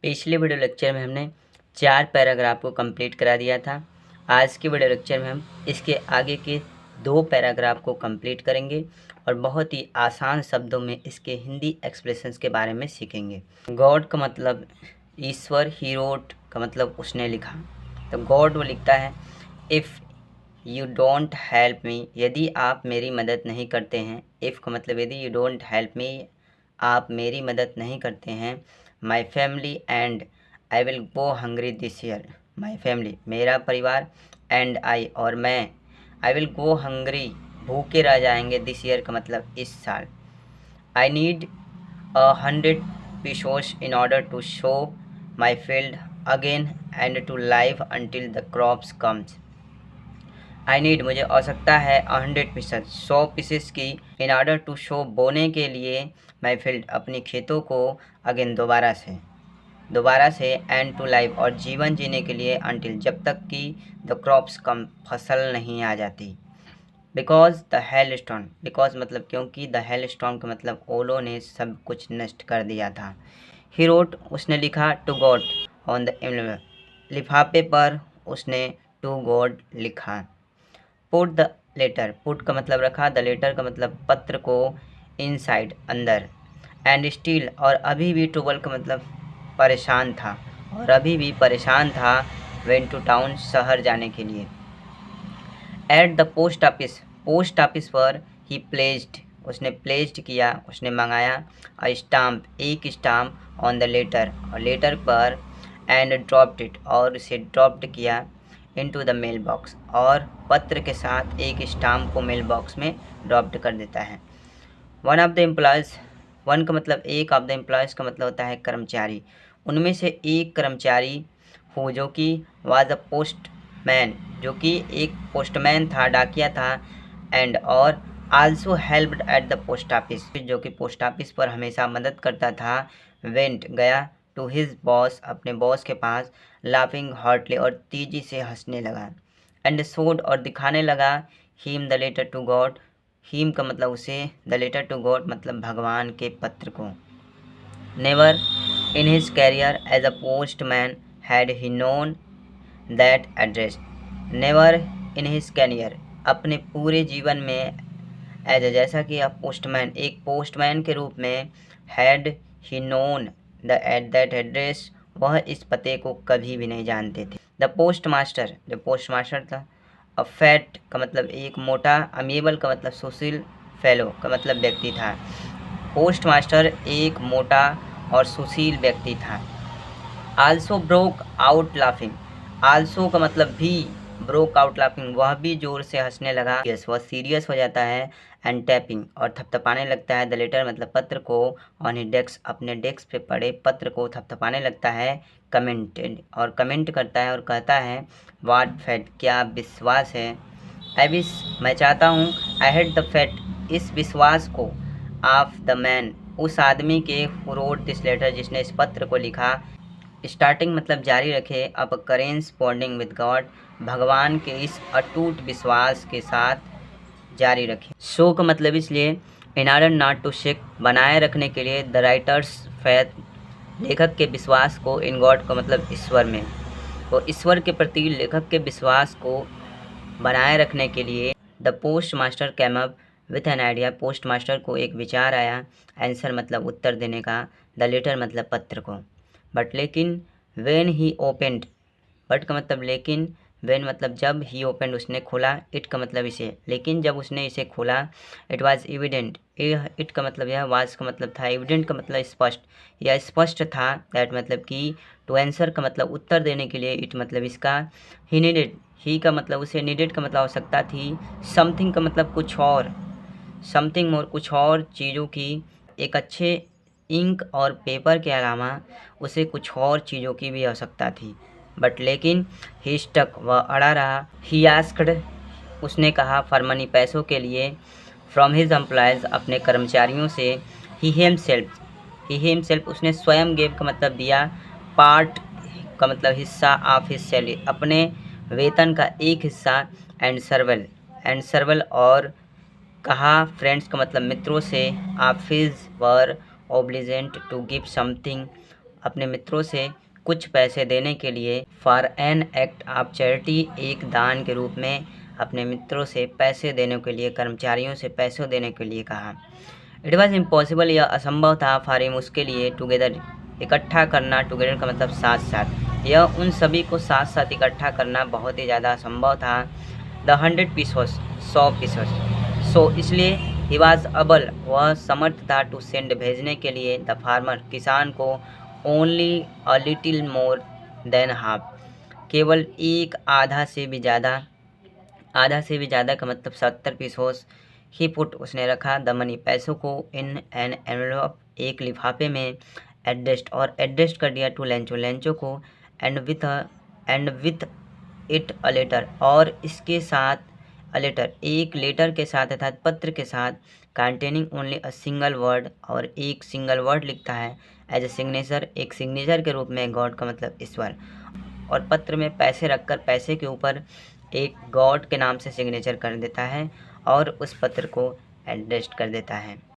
पिछले video lecture में हमने 4 पैराग्राफ को कंप्लीट करा दिया था। आज के वीडियो लेक्चर में हम इसके आगे के 2 पैराग्राफ को कंप्लीट करेंगे और बहुत ही आसान शब्दों में इसके हिंदी एक्सप्रेशंस के बारे में सीखेंगे। गॉड का मतलब ईश्वर, ही रोट का मतलब उसने लिखा। तो गॉड वो लिखता है if you don't help me, यदि आप मेरी मदद नहीं करते हैं। इफ़ का मतलब यदि, यू डोंट हेल्प मी, आप मेरी मदद नहीं करते हैं। My family and I will go hungry this year, my family मेरा परिवार, एंड आई और मैं, आई विल गो हंग्री भूखे रह जाएंगे, दिस ईयर का मतलब इस साल। I need 100 pesos in order to show my field again and to live until the crops comes. I need मुझे आवश्यकता है 100% 100 पीसेस की, इन ऑर्डर टू शो बोने के लिए, माई फील्ड अपनी खेतों को, अगेन दोबारा से, एंड टू लाइव और जीवन जीने के लिए, अंटिल जब तक कि द क्रॉप्स कम फसल नहीं आ जाती। Because the hell storm, because मतलब क्योंकि, द हेल स्टॉर्म का मतलब ओलों ने सब कुछ नष्ट कर दिया था। ही रोट उसने लिखा, टू गॉड ऑन द लिफाफे पर उसने टू गॉड लिखा। पुट द लेटर, पुट का मतलब रखा, द लेटर का मतलब पत्र को, इनसाइड अंदर, एंड स्टिल और अभी भी, ट्रबल का मतलब परेशान था और अभी भी परेशान था, वेंट टू टाउन शहर जाने के लिए। At the post office, post office पर, ही प्लेस्ड उसने प्लेस्ड किया, उसने मंगाया, अ स्टाम्प एक स्टाम्प, ऑन द लेटर और लेटर पर, एंड ड्रॉप्ड इट और उसे ड्रॉप्ड किया, इनटू द मेल बॉक्स और पत्र के साथ एक स्टाम्प को मेल बॉक्स में ड्रॉप्ड कर देता है। One of the employees, one का मतलब एक, ऑफ द एम्प्लॉयज़ का मतलब होता है कर्मचारी, उनमें से एक कर्मचारी, हो जो कि वाज अ पोस्टमैन जो कि एक पोस्टमैन था, डाकिया था, एंड और also helped at the post office जो कि पोस्ट ऑफिस पर हमेशा मदद करता था, वेंट गया, टू हिज बॉस अपने बॉस के पास, लाफिंग हार्टली और तेजी से हंसने लगा, एंड शोड और दिखाने लगा, him the letter to God, him का मतलब उसे, द लेटर टू गॉड मतलब भगवान के पत्र को। Never in his career as a postman had he known that address, never in his career अपने पूरे जीवन में, एज जैसा कि आप पोस्टमैन एक पोस्टमैन के रूप में, had he known that address वह इस पते को कभी भी नहीं जानते थे। द पोस्ट मास्टर जो पोस्ट मास्टर था, अ फैट का मतलब एक मोटा, अमेबल का मतलब सुशील, फेलो का मतलब व्यक्ति था। पोस्ट मास्टर एक मोटा और सुशील व्यक्ति था। Also broke out laughing, also का मतलब भी, ब्रोक आउट लाफिंग वह भी जोर से हंसने लगा, यस वह सीरियस हो जाता है, एंड टैपिंग और थपथपाने लगता है, द लेटर मतलब पत्र को, ऑन ही डेस्क अपने डेस्क पे पड़े पत्र को थपथपाने लगता है, कमेंटेड और कमेंट करता है और कहता है, वाट फैट क्या विश्वास है, आई विश मैं चाहता हूँ, आई हैड द फैट इस विश्वास को, ऑफ द मैन उस आदमी के, हु रोट दिस लेटर जिसने इस पत्र को लिखा, स्टार्टिंग मतलब जारी रखे, अब करेंसपॉन्डिंग विद गॉड भगवान के इस अटूट विश्वास के साथ जारी रखें। शो का मतलब इसलिए, in order not to shake बनाए रखने के लिए, द राइटर्स फैथ लेखक के विश्वास को, इन गॉड का मतलब ईश्वर में, तो ईश्वर के प्रति लेखक के विश्वास को बनाए रखने के लिए, the post master cam up with an idea post master को एक विचार आया, आंसर मतलब उत्तर देने का, द लेटर मतलब पत्र को, बट लेकिन, वेन ही ओपेंड, बट का मतलब लेकिन, वेन मतलब जब, ही ओपेंड उसने खोला, इट का मतलब इसे, लेकिन जब उसने इसे खोला, इट वाज एविडेंट, इट का मतलब यह, वाज का मतलब था, एविडेंट का मतलब स्पष्ट, यह स्पष्ट था, दैट मतलब कि, टू आंसर का मतलब उत्तर देने के लिए, इट मतलब इसका, ही नीडेड, ही का मतलब उसे, नीडेड का मतलब आवश्यकता थी, समथिंग का मतलब कुछ और, समथिंग और कुछ और चीज़ों की, एक अच्छे इंक और पेपर के अलावा उसे कुछ और चीज़ों की भी आवश्यकता थी, बट लेकिन, ही स्टक वह अड़ा रहा, ही आस्क्ड उसने कहा, फॉर मनी पैसों के लिए, फ्रॉम हिज एम्प्लॉयज़ अपने कर्मचारियों से, ही हिमसेल्फ उसने स्वयं गेव का मतलब दिया, पार्ट का मतलब हिस्सा, ऑफ हिज सैलरी अपने वेतन का एक हिस्सा, एंड सर्वल और कहा, फ्रेंड्स का मतलब मित्रों से, of his were obliged to give something अपने मित्रों से कुछ पैसे देने के लिए for an act of charity, एक दान के रूप में अपने मित्रों से पैसे देने के लिए, कर्मचारियों से पैसे देने के लिए कहा। इट वॉज इम्पॉसिबल, यह असंभव था, फॉर हिम, उसके लिए, टुगेदर, इकट्ठा करना, टुगेदर का मतलब साथ साथ, यह उन सभी को साथ साथ इकट्ठा करना बहुत ही ज़्यादा असंभव था। द 100 पीसोस, 100 पीसोस, सो इसलिए ही वॉज अबल, वह समर्थ था, टू सेंड, भेजने के लिए, द फार्मर, किसान को, only a little more than half, केवल एक आधा से भी ज़्यादा, आधा से भी ज़्यादा का मतलब 70 पीसोस। ही पुट, उसने रखा, द मनी, पैसों को, इन एन एनवेलप, एक लिफाफे में, एड्रेस्ड, और एड्रेस्ड कर दिया, टू लेंचो, लेंचो को, and with it a letter, और इसके साथ अ लेटर, एक लेटर के साथ अर्थात पत्र के साथ, containing only a single word, और एक सिंगल वर्ड लिखता है, एज ए सिग्नेचर, एक सिग्नेचर के रूप में, गॉड का मतलब ईश्वर, और पत्र में पैसे रखकर पैसे के ऊपर एक गॉड के नाम से सिग्नेचर कर देता है और उस पत्र को एड्रेस्ड कर देता है।